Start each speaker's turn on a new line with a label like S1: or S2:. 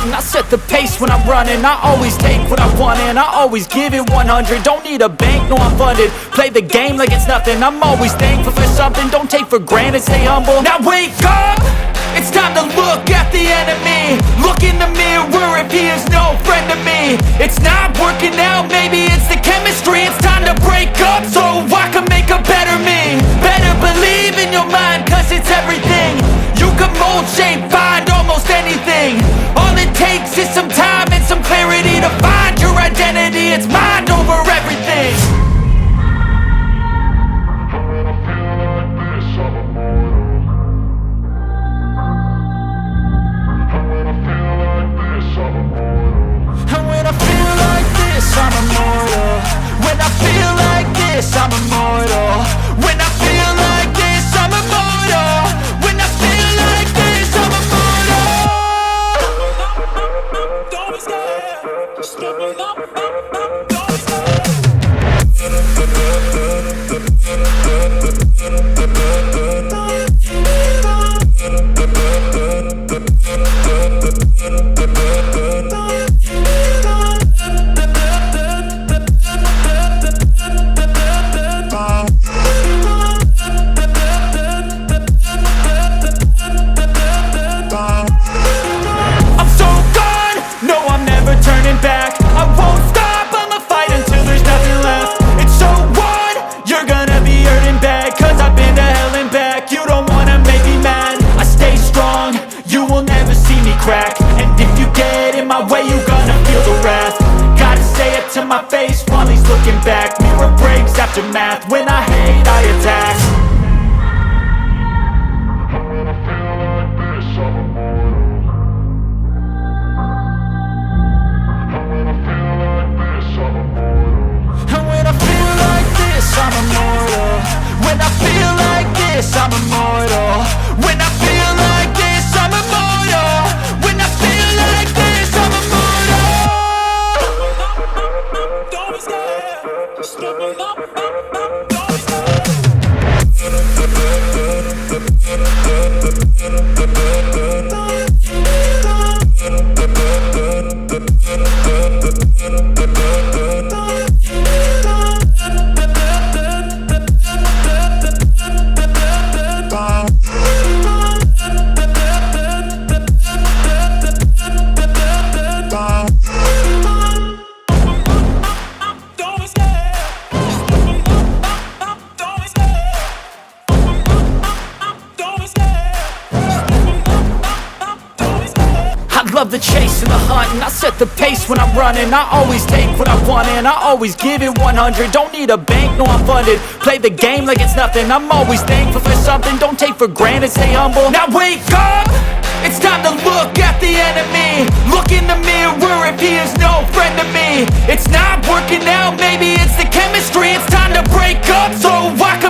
S1: and I set the pace when I'm running. I always take what I want and I always give it 100. Don't need a bank, no I'm funded. Play the game like it's nothing. I'm always thankful for something. Don't take for granted, stay humble. Now wake up! It's time to look at the enemy. Look in the mirror if he is no friend to me. It's not working out, maybe it's the chemistry. It's time to break up so I can make a better me. Better believe in your mind, cause it's everything. You can mold, shape, find almost anything. All it takes is some time and some clarity to find your identity. It's mind over everything. I'm immortal. When I feel like this, I'm immortal. When I feel like this, I'm immortal. When I feel like this, I'm immortal. Don't be scared. Just give me up. Don't be scared. And if you get in my way, you gonna feel the wrath. Gotta say it to my face while he's looking back. Mirror breaks after math. When I hate, I attack. When I feel like this, I'm immortal. When I feel like this, I'm immortal. When I feel like this, I'm immortal. When I feel like this, I'm immortal. When I feel like this, I'm immortal. When I feel like this, I'm immortal. Don't be scared. Just give me up. Don't be scared. Love the chase and the hunt, and I set the pace when I'm running. I always take what I want and I always give it 100. Don't need a bank, no I'm funded. Play the game like it's nothing. I'm always thankful for something. Don't take for granted, stay humble. Now wake up! It's time to look at the enemy. Look in the mirror if he is no friend to me. It's not working out, maybe it's the chemistry. It's time to break up so I can